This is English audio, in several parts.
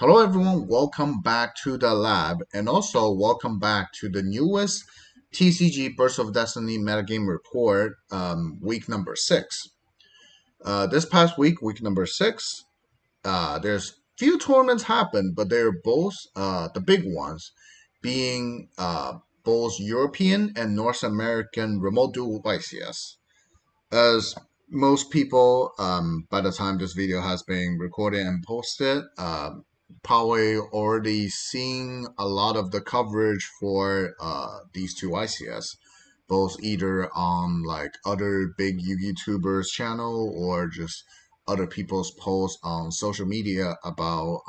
Hello everyone, welcome back to the lab and also welcome back to the newest TCG Burst of Destiny metagame report, week number 6. This past week, week number 6, there's few tournaments happened, but they're both the big ones, being both European and North American remote duel YCS. As most people, by the time this video has been recorded and posted, probably already seen a lot of the coverage for these two ICS, both either on like other big YouTubers channel or just other people's posts on social media about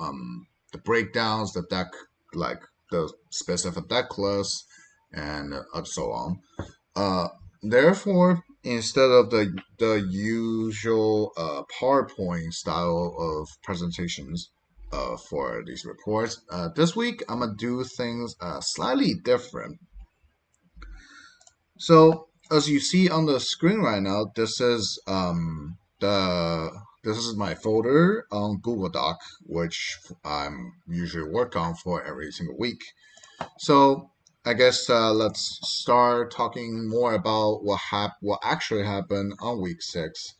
the breakdowns, the deck, like the specific deck lists, and so on. Uh, Therefore, instead of the usual PowerPoint style of presentations for these reports, this week I'm gonna do things slightly different. So as you see on the screen right now, this is my folder on Google Doc, which I'm usually work on for every single week. So I guess let's start talking more about what actually happened on week 6.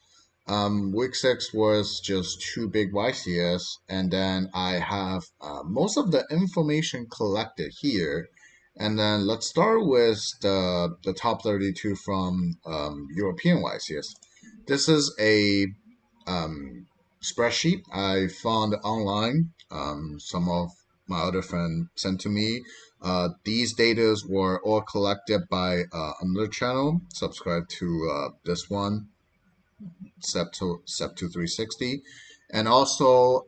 Week 6 was just two big YCS, and then I have most of the information collected here. And then let's start with the top 32 from European YCS. This is a um, spreadsheet I found online. Some of my other friends sent to me. These data were all collected by another channel. Subscribe to this one, Sep2360. And also,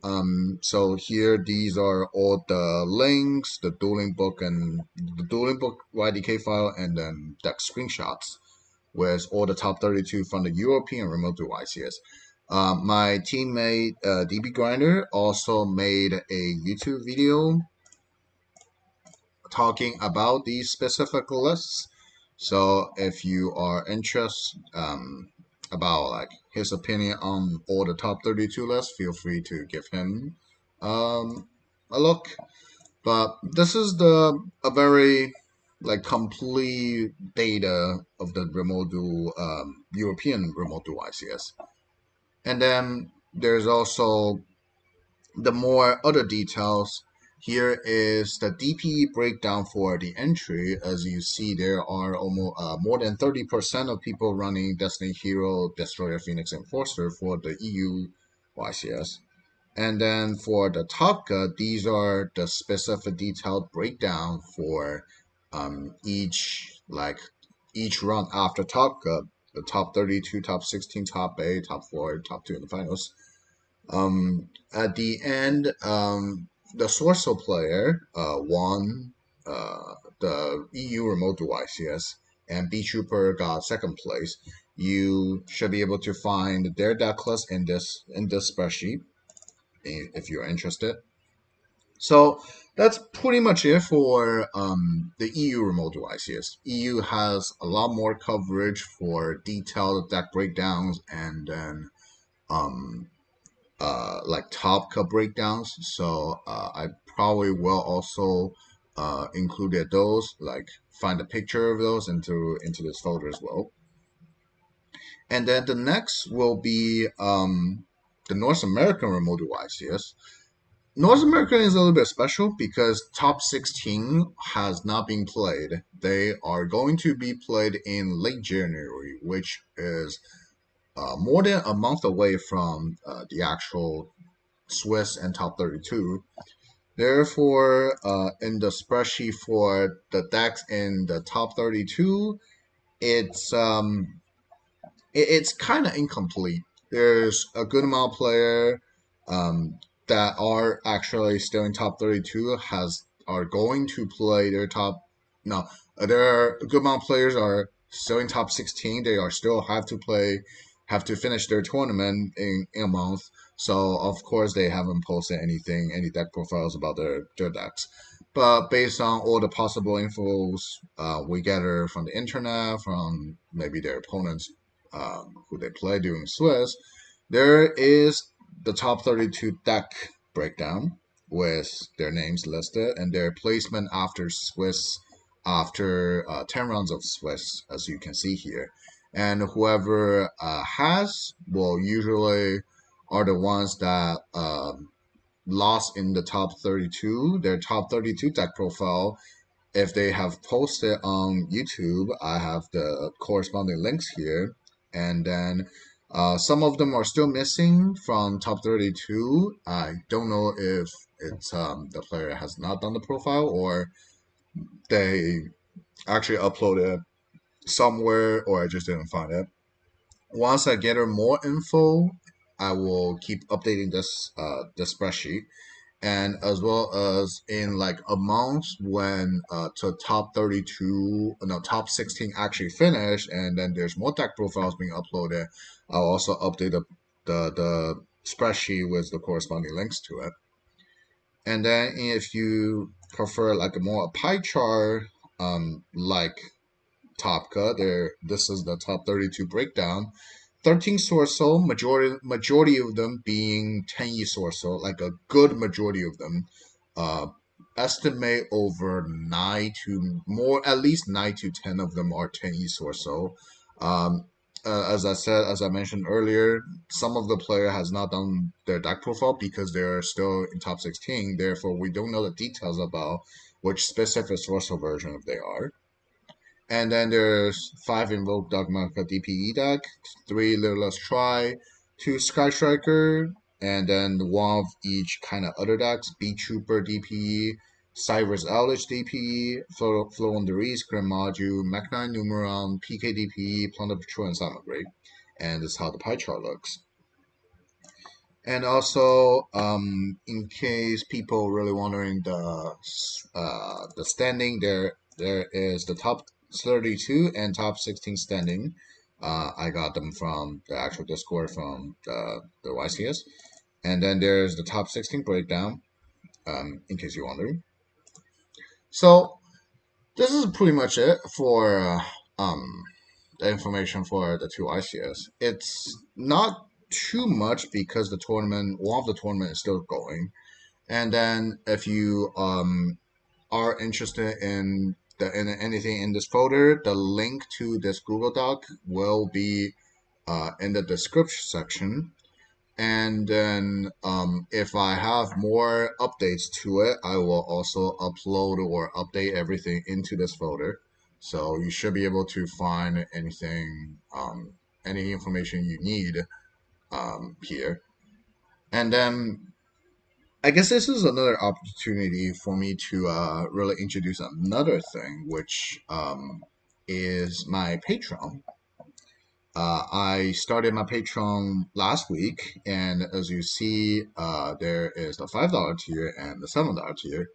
so here these are all the links, the dueling book and the dueling book YDK file, and then deck screenshots with all the top 32 from the European remote duel ICS. My teammate DB Grinder also made a YouTube video talking about these specific lists. So if you are interested about like his opinion on all the top 32 lists, feel free to give him a look. But this is the a very like complete data of the remote duel European remote duel ICS. And then there's also the more other details. Here is the DPE breakdown for the entry. As you see, there are almost more than 30% of people running Destiny Hero, Destroyer, Phoenix, Enforcer for the EU YCS. And then for the top cut, these are the specific detailed breakdown for each run after top cut. The top 32, top 16, top 8, top 4, top 2 in the finals. At the end, the Sorcerer player won the EU Remote Duel ICS, and B Trooper got second place. You should be able to find their deck list in this spreadsheet if you're interested. So that's pretty much it for the EU Remote Duel ICS. EU has a lot more coverage for detailed deck breakdowns and then um, like top cut breakdowns. So I probably will also include those, like find a picture of those into this folder as well. And then the next will be the North American remote duel ICS. North American is a little bit special because top 16 has not been played. They are going to be played in late January, which is more than a month away from the actual Swiss and top 32. Therefore, in the spreadsheet for the decks in the top 32, it's it's kind of incomplete. There's a good amount of player that are actually still in top 32 are going to play their top. No, there are a good amount of players are still in top 16. They are still have to finish their tournament in a month. So of course they haven't posted any deck profiles about their decks. But based on all the possible infos we gather from the internet, from maybe their opponents who they play during Swiss, there is the top 32 deck breakdown. with their names listed and their placement after Swiss, after 10 rounds of Swiss, as you can see here. And whoever has will usually are the ones that lost in the top 32, their top 32 deck profile. If they have posted on YouTube, I have the corresponding links here. And then some of them are still missing from top 32. I don't know if it's the player has not done the profile or they actually uploaded somewhere or I just didn't find it. Once I gather more info, I will keep updating this spreadsheet, and as well as in like a month when to top 32, no, top 16 actually finish, and then there's more deck profiles being uploaded, I'll also update the spreadsheet with the corresponding links to it. And then if you prefer like a more pie chart, like Top Cut, there this is the top 32 breakdown. 13 Sorso, majority of them being 10E Sorso, like a good majority of them. Uh, Estimate over 9 to more, at least 9 to 10 of them are 10E Sorso. Um, as I mentioned earlier, some of the player has not done their deck profile because they're still in top 16. Therefore, we don't know the details about which specific Sorso version they are. And then there's 5 Invoke Dogmatica DPE deck, 3 Littlest Try, 2 Sky Striker, and then one of each kind of other decks, Beat Trooper DPE, Cyrus Eldritch DPE, Flow on the Reese, Grim Module, Mech-9 Numeron, PK DPE, Plunder Patrol, and Silent Break. And this is how the pie chart looks. And also, in case people really wondering the standing, there is the top 32 and top 16 standing. I got them from the actual Discord from the YCS. And then there's the top 16 breakdown, in case you're wondering. So this is pretty much it for the information for the two ICS. It's not too much because the tournament, one of the tournament is still going. And then if you are interested in anything in this folder, the link to this Google Doc will be in the description section. And then if I have more updates to it, I will also upload or update everything into this folder. So you should be able to find anything, any information you need here. And then I guess this is another opportunity for me to really introduce another thing, which is my Patreon. I started my Patreon last week, and as you see, there is the $5 tier and the $7 tier.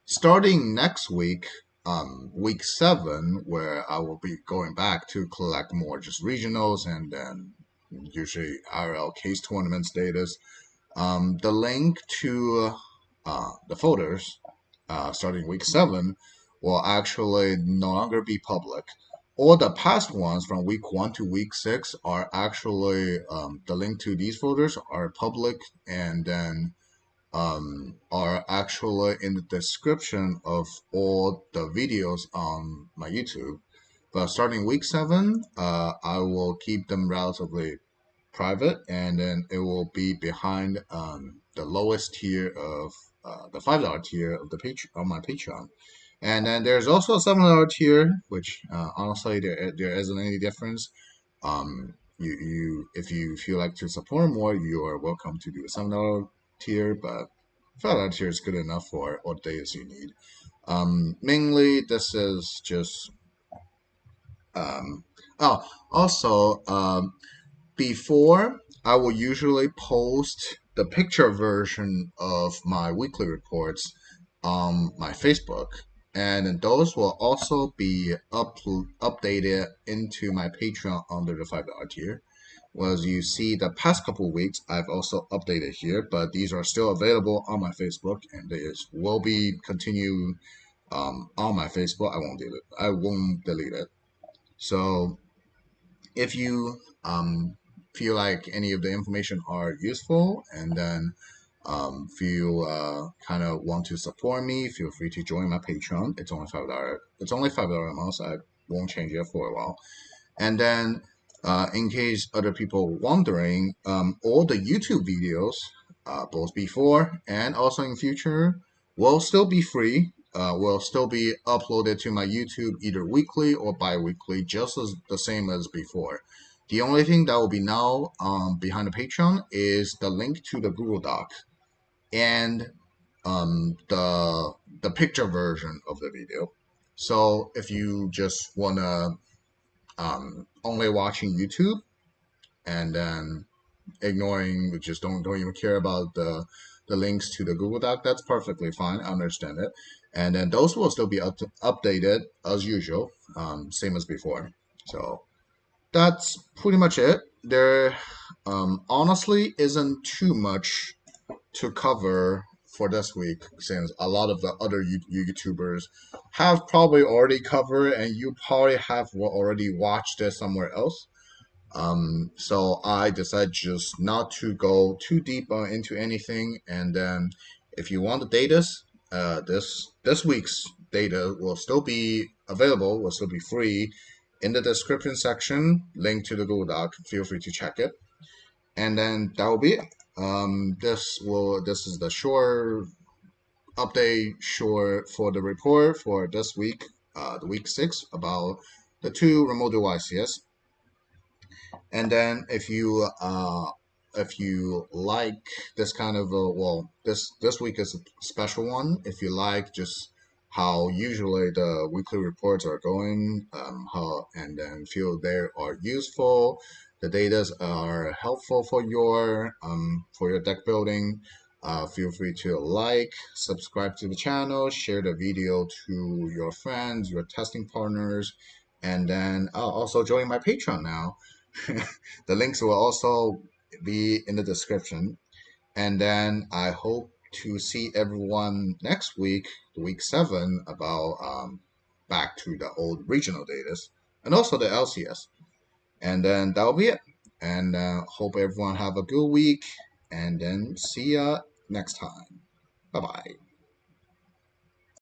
Starting next week, week 7, where I will be going back to collect more just regionals and then usually IRL case tournament status. The link to the folders starting week 7 will actually no longer be public. All the past ones from week 1 to week 6 are actually the link to these folders are public and then are actually in the description of all the videos on my YouTube. But starting week 7, I will keep them relatively private, and then it will be behind the lowest tier of the $5 tier of the page on my Patreon. And then there's also a $7 tier, which honestly there isn't any difference. You if you feel like to support more, you are welcome to do a $7 tier, but $5 tier is good enough for all the days you need. Mainly, this is just oh, also before, I will usually post the picture version of my weekly reports on my Facebook, and those will also be updated into my Patreon under the $5 tier. Well, as you see, the past couple weeks, I've also updated here, but these are still available on my Facebook, and they will be continue on my Facebook. I won't delete it. So if you feel like any of the information are useful, and then If you kind of want to support me, feel free to join my Patreon. It's only $5. It's only $5 a month. So I won't change it for a while. And then, in case other people wondering, all the YouTube videos, both before and also in future, will still be free. Will still be uploaded to my YouTube either weekly or bi-weekly, just as the same as before. The only thing that will be now behind the Patreon is the link to the Google Doc and the picture version of the video. So if you just wanna only watching YouTube and then ignoring, just don't even care about the links to the Google Doc, that's perfectly fine. I understand it. And then those will still be updated as usual, same as before. So that's pretty much it. There honestly isn't too much to cover for this week, since a lot of the other YouTubers have probably already covered and you probably have already watched it somewhere else. So I decided just not to go too deep into anything. And then if you want the data, this week's data will still be available, will still be free in the description section, link to the Google Doc. Feel free to check it. And then that will be it. This is the short update short for the report for this week, the week 6, about the two remote YCS. And then if you like this kind of this week is a special one. If you like just how usually the weekly reports are going, how and then feel they are useful, the data are helpful for your deck building. Feel free to like, subscribe to the channel, share the video to your friends, your testing partners, and then also join my Patreon now. The links will also be in the description. And then I hope to see everyone next week, week 7, about back to the old regional data and also the LCS. And then that'll be it. And hope everyone have a good week. And then see ya next time. Bye bye.